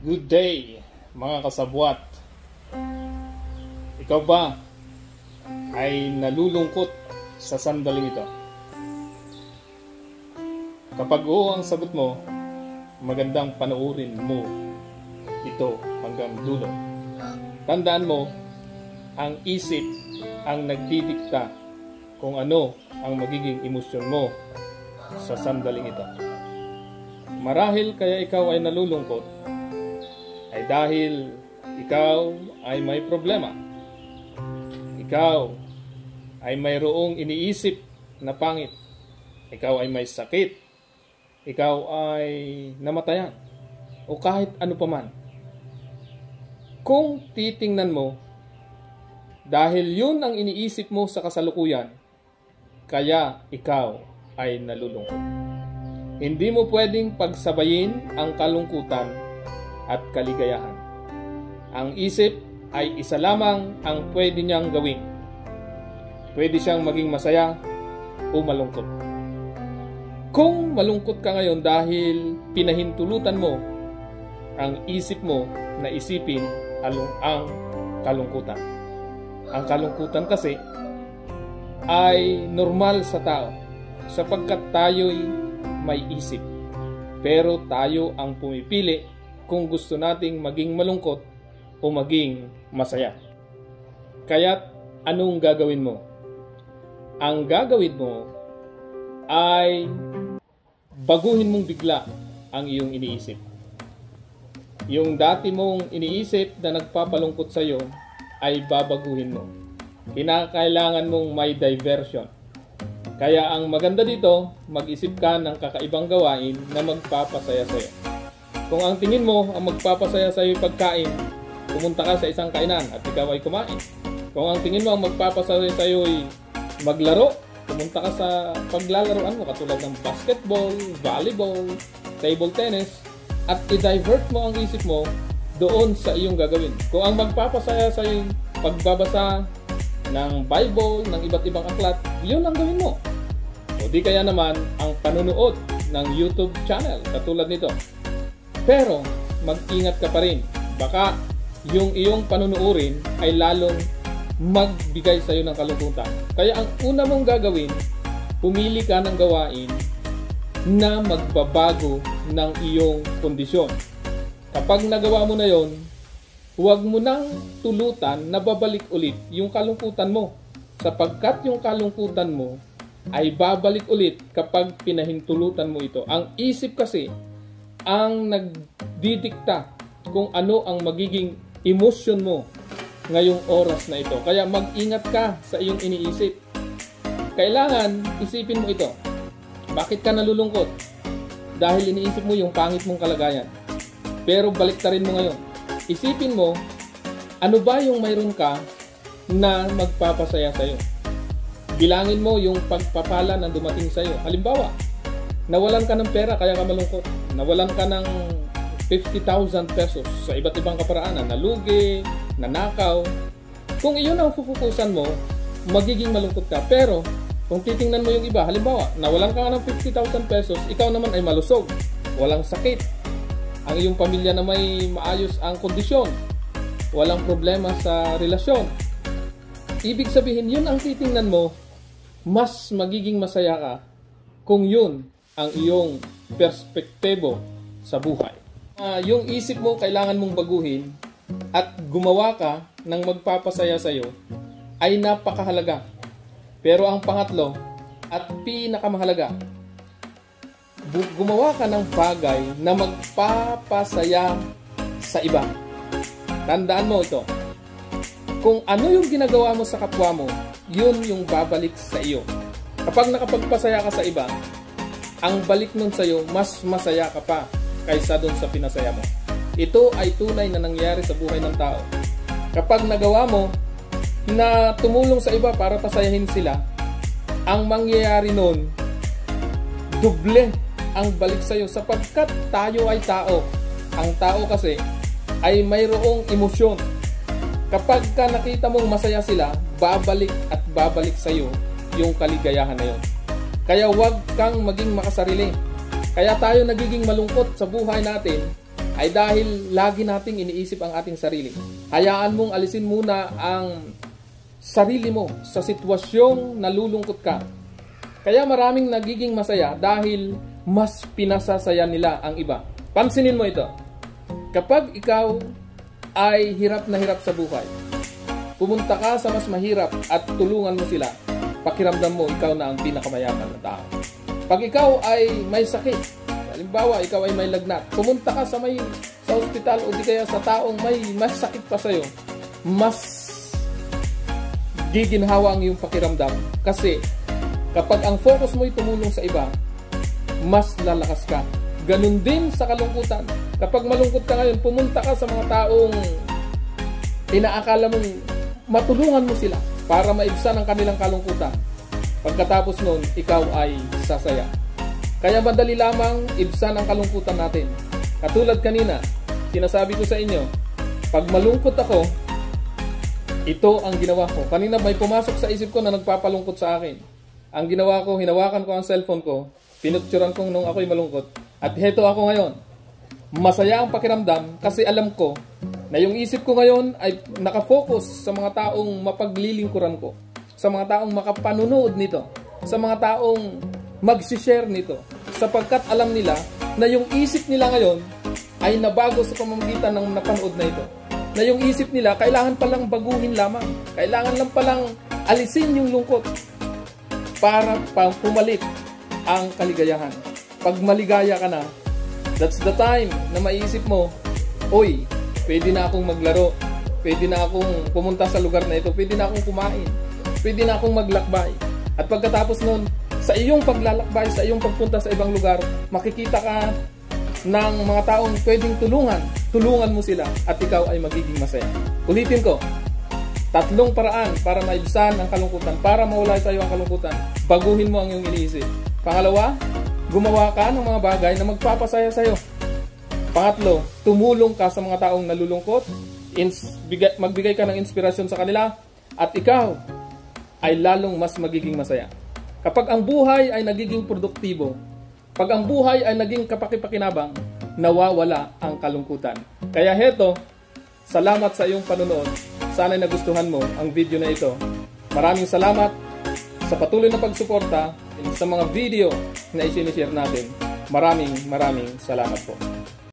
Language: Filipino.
Good day, mga kasabwat. Ikaw ba ay nalulungkot sa sandaling ito? Kapag oo ang sagot mo, magandang panoorin mo ito hanggang dulo. Tandaan mo, ang isip ang nagdidikta kung ano ang magiging emosyon mo sa sandaling ito. Marahil kaya ikaw ay nalulungkot ay dahil ikaw ay may problema. Ikaw ay mayroong iniisip na pangit. Ikaw ay may sakit. Ikaw ay namatayan. O kahit ano paman. Kung titingnan mo, dahil yun ang iniisip mo sa kasalukuyan, kaya ikaw ay nalulungkot. Hindi mo pwedeng pagsabayin ang kalungkutan at kaligayahan. Ang isip ay isa lamang ang pwede niyang gawin. Pwede siyang maging masaya o malungkot. Kung malungkot ka ngayon dahil pinahintulutan mo ang isip mo na isipin ang kalungkutan. Ang kalungkutan kasi ay normal sa tao sapagkat tayo'y may isip. Pero tayo ang pumipili kung gusto nating maging malungkot o maging masaya. Kaya't anong gagawin mo? Ang gagawin mo ay baguhin mong bigla ang iyong iniisip. Yung dati mong iniisip na nagpapalungkot sa iyo ay babaguhin mo. Kinakailangan mong may diversion. Kaya ang maganda dito, mag-isip ka ng kakaibang gawain na magpapasaya sa iyo. Kung ang tingin mo ang magpapasaya sa iyo pagkain, pumunta ka sa isang kainan at ikaw ay kumain. Kung ang tingin mo ang magpapasaya sa iyo ay maglaro, pumunta ka sa paglalaroan mo katulad ng basketball, volleyball, table tennis, at i-divert mo ang isip mo doon sa iyong gagawin. Kung ang magpapasaya sa iyo pagbabasa ng Bible, ng iba't ibang aklat, yun ang gawin mo. O di kaya naman ang panunood ng YouTube channel katulad nito. Pero mag-ingat ka pa rin. Baka yung iyong panunuorin ay lalong magbigay sa iyo ng kalungkutan. Kaya ang una mong gagawin, pumili ka ng gawain na magbabago ng iyong kondisyon. Kapag nagawa mo na yon, huwag mo nang tulutan na babalik ulit yung kalungkutan mo. Sapagkat yung kalungkutan mo ay babalik ulit kapag pinahintulutan mo ito. Ang isip kasi ang nagdidikta kung ano ang magiging emosyon mo ngayong oras na ito. Kaya mag-ingat ka sa iyong iniisip. Kailangan isipin mo ito. Bakit ka nalulungkot? Dahil iniisip mo yung pangit mong kalagayan. Pero baliktarin mo ngayon. Isipin mo, ano ba yung mayroon ka na magpapasaya sa iyo? Bilangin mo yung pagpapala na dumating sa iyo. Halimbawa, nawalan ka ng pera kaya ka malungkot. Nawalan ka ng 50,000 pesos sa iba't ibang kaparaanan. Nalugi, nanakaw. Kung iyon ang fufukusan mo, magiging malungkot ka. Pero, kung titingnan mo yung iba, halimbawa, nawalan ka ng 50,000 pesos, ikaw naman ay malusog. Walang sakit. Ang iyong pamilya na may maayos ang kondisyon. Walang problema sa relasyon. Ibig sabihin, yun ang titingnan mo, mas magiging masaya ka kung yun ang iyong perspektibo sa buhay. Yung isip mo kailangan mong baguhin at gumawa ka ng magpapasaya sa iyo ay napakahalaga. Pero ang pangatlo at pinakamahalaga, gumawa ka ng bagay na magpapasaya sa iba. Tandaan mo ito. Kung ano yung ginagawa mo sa kapwa mo, yun yung babalik sa iyo. Kapag nakapagpasaya ka sa iba, ang balik nun sa iyo, mas masaya ka pa kaysa dun sa pinasaya mo. Ito ay tunay na nangyari sa buhay ng tao. Kapag nagawa mo na tumulong sa iba para pasayahin sila, ang mangyayari nun, doble ang balik sa iyo sapagkat tayo ay tao. Ang tao kasi ay mayroong emosyon. Kapag ka nakita mong masaya sila, babalik at babalik sa iyo yung kaligayahan na yun. Kaya huwag kang maging makasarili. Kaya tayo nagiging malungkot sa buhay natin ay dahil lagi nating iniisip ang ating sarili. Hayaan mong alisin muna ang sarili mo sa sitwasyong nalulungkot ka. Kaya maraming nagiging masaya dahil mas pinasasaya nila ang iba. Pansinin mo ito. Kapag ikaw ay hirap na hirap sa buhay, pumunta ka sa mas mahirap at tulungan mo sila, pakiramdam mo ikaw na ang pinakamayaman na tao. Pag ikaw ay may sakit, halimbawa ikaw ay may lagnat, pumunta ka sa ospital o di kaya sa taong may mas sakit pa sa'yo, mas giginhawa ang iyong pakiramdam. Kasi kapag ang focus mo ay tumulong sa iba, mas lalakas ka. Ganun din sa kalungkutan. Kapag malungkot ka ngayon, pumunta ka sa mga taong inaakala mong matulungan mo sila para maibsan ang kanilang kalungkutan. Pagkatapos nun, ikaw ay sasaya. Kaya madali lamang ibsan ang kalungkutan natin. Katulad kanina, sinasabi ko sa inyo, pag malungkot ako, ito ang ginawa ko. Kanina may pumasok sa isip ko na nagpapalungkot sa akin. Ang ginawa ko, hinawakan ko ang cellphone ko, pinupturan ko nung ako'y malungkot, at heto ako ngayon. Masaya ang pakiramdam kasi alam ko na yung isip ko ngayon ay nakafocus sa mga taong mapaglilingkuran ko, sa mga taong makapanunood nito, sa mga taong mag-share nito, sapagkat alam nila na yung isip nila ngayon ay nabago sa pamamagitan ng napanood na ito. Na yung isip nila kailangan palang baguhin lamang, kailangan lang palang alisin yung lungkot para pumalit ang kaligayahan. Pag maligaya ka na, that's the time na maiisip mo, oy, pwede na akong maglaro, pwede na akong pumunta sa lugar na ito, pwede na akong kumain, pwede na akong maglakbay. At pagkatapos nun, sa iyong paglalakbay, sa iyong pagpunta sa ibang lugar, makikita ka ng mga taong pwedeng tulungan mo sila at ikaw ay magiging masaya. Ulitin ko, 3 paraan para maibsan ang kalungkutan, para mawala sa iyo ang kalungkutan. Baguhin mo ang iyong iniisip. Pangalawa, gumawa ka ng mga bagay na magpapasaya sa iyo. Pangatlo, tumulong ka sa mga taong nalulungkot, magbigay ka ng inspirasyon sa kanila, at ikaw ay lalong mas magiging masaya. Kapag ang buhay ay nagiging produktibo, pag ang buhay ay naging kapakipakinabang, nawawala ang kalungkutan. Kaya heto, salamat sa iyong panunood. Sana'y nagustuhan mo ang video na ito. Maraming salamat sa patuloy na pagsuporta sa mga video na i-share natin. Maraming salamat po.